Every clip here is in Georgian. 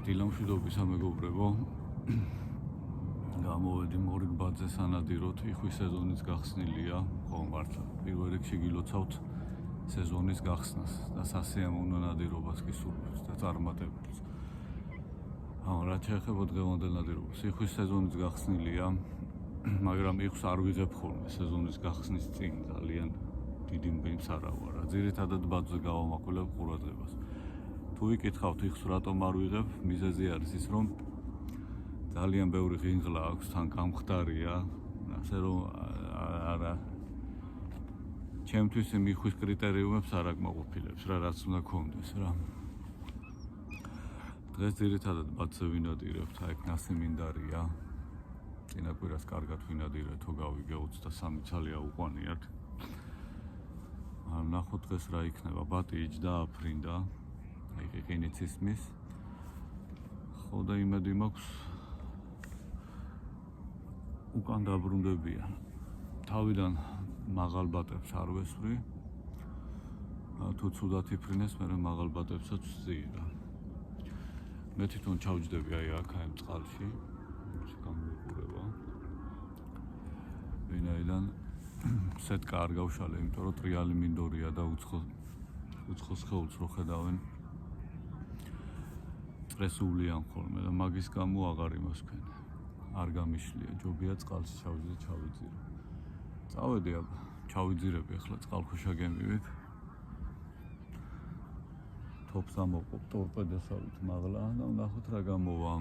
დილამშვიდობისა მეგობრებო. გამოვედი მორიგბაძე სანადიროთ, იხვის სეზონის გახსნილია, ხო მართლა. პირველ რიგში გილოცავთ სეზონის გახსნას და სასიამოვნო ნადირობას კი სურვებს და წარმატებულს. რა შეეხება დღევანდელ ნადირობას, იხვის სეზონის გახსნილია, მაგრამ იხვის არ ვიღებ ხოლმე სეზონის გახსნის წინ ძალიან დიდი მბინს არა ვარ. ძირითადად ბაძზე გავამახვილებ ყურადღებას. თუ ვიკითხავთ იხს რატომ არ ვიღებ, მიზეზი არის ის, რომ ძალიან ბევრი ღინღლა აქვს, თან გამხდარია, ასე რომ არა ჩემთვის იმ იხვის კრიტერიუმებს არ აკმაყოფილებს რა, რაც უნდა გქონდეს რა. დღეს ძირითადად ბაძზე ვინადირებთ, აქ ნასიმინდარია. წინა კვირას კარგად ვინადირეთ, თუ გავიგე 23 ცალია უყვანიათ. ნახოთ დღეს რა იქნება, ბატი იჯდა აფრინდა. იყინიც ისმის. ხო და იმედი მაქვს უკან დაბრუნდებიან. თავიდან მაღალ ბატებს არ ვესვრი. თუ ცუდად იფრინეს, მე მაღალ ბატებსაც ვზიირა. მე თვითონ ჩავჯდები აი აქ ამ წყალში. გამოვიყურება. ვინაიდან სეტკა არ გავშალე, იმიტომ რომ ტრიალი მინდორია და უცხო სხეულს რო ხედავენ სტრესულიან ხოლმე და მაგის გამო აღარ იმასქენ. არ გამიშლია, ჯობია წყალში ჩავიძე, ჩავიძირო. წავედი აბა, ჩავიძირები ახლა წყალქვეშა გემივით. თოფს ამოყობ ტორპედოსავით მაღლა და ვნახოთ რა გამოვა.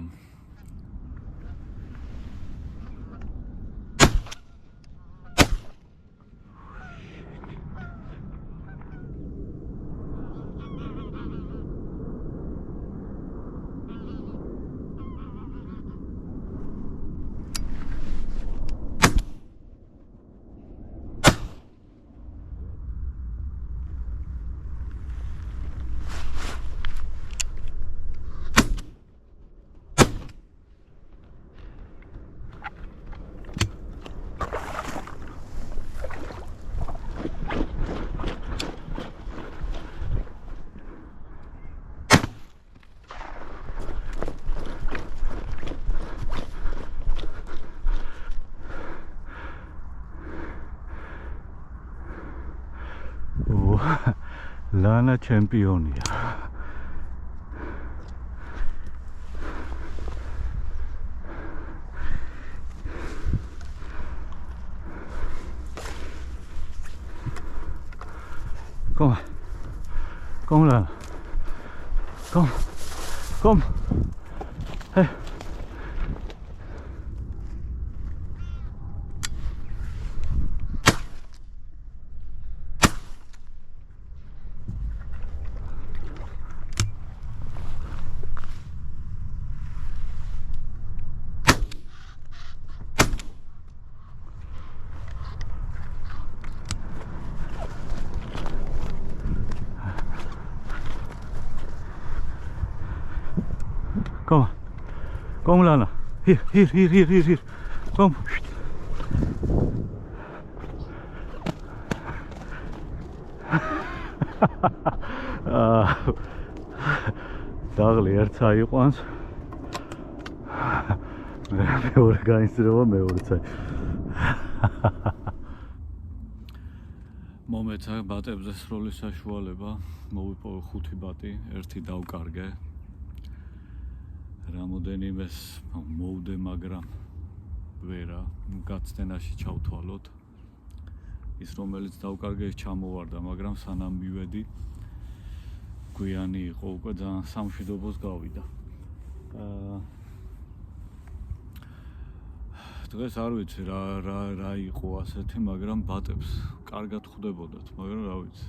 ლანა ჩემპიონია. Kom Lana. Kom. Hey. Kom Lana. Hier. Kom. დაღლი ერთს აიყვანს. მეორე გაინსრება მეორეც. მომეცა ბატებზე სროლის საშუალება, მოვიპოვე 5 ბატი, ერთი დავკარგე. რამოდენიმეს მოვდე, მაგრამ ვერა, გაცდენაში ჩავთვალოთ. ის რომელიც დავკარგე ჩამოვარდა, მაგრამ სანამ მივედი გვიანი იყო, უკვე ძალიან სამშვიდობოს გავიდა. დღეს არ ვიცი რა იყო ასეთი, მაგრამ ბატებს კარგად ხვდებოდათ, მაგრამ რა ვიცი.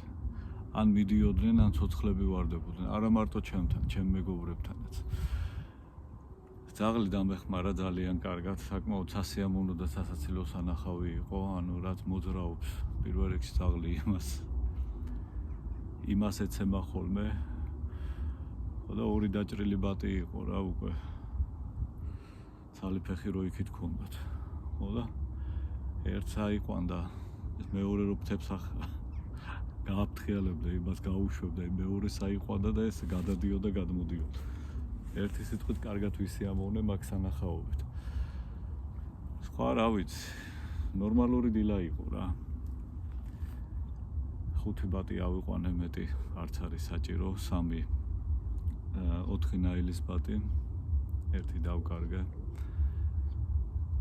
ან მიდიოდნენ, ან ცოცხლები ვარდებოდნენ, არა მარტო ჩემთან, ჩემ მეგობრებთანაც. ძაღლი დამეხმარა ძალიან კარგად, საკმაოდ სასიამოვნო და სასაცილო სანახავი იყო, ანუ რაც მოძრაობს პირველ რიგში ძაღლი იმას ეცემა ხოლმე. ხო და ორი დაჭრილი ბატი იყო რა უკვე. ცალი ფეხი რო იქით ქონდათ. ხო და ერთს აიყვანდა, ეს მეორე რო ფთებს გააფრთხიალებდა, იმას გაუშვებდა, მეორეს აიყვანდა და ეს გადადიოდა, გადმოდიოდა. ერთი სიტყვით კარგად ვისიამოვნე მაგ სანახაობით. სხვა რა ვიცი, ნორმალური დილა იყო რა. 5 ბატი ავიყვანე მეტი არც არის საჭირო, 3 4 ნაილის ბატი, 1 დავკარგე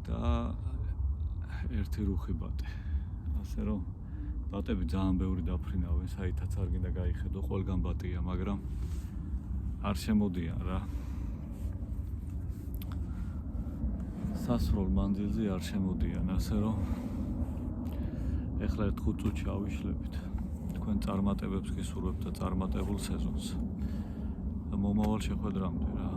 და 1 რუხი ბატი. ასე რომ ბატები ძალიან ბევრი დაფრინავენ, საითაც არ გინდა გაიხედო, ყველგან ბატია, მაგრამ არ შემოდიან რა. სასროლ მანძილზე არ შემოდიან, ასე რომ ეხლა 5 წუთში ავიშლებით. თქვენ წარმატებებს გისურვებთ და წარმატებულ სეზონს. და მომავალ შეხვედრამდე რა.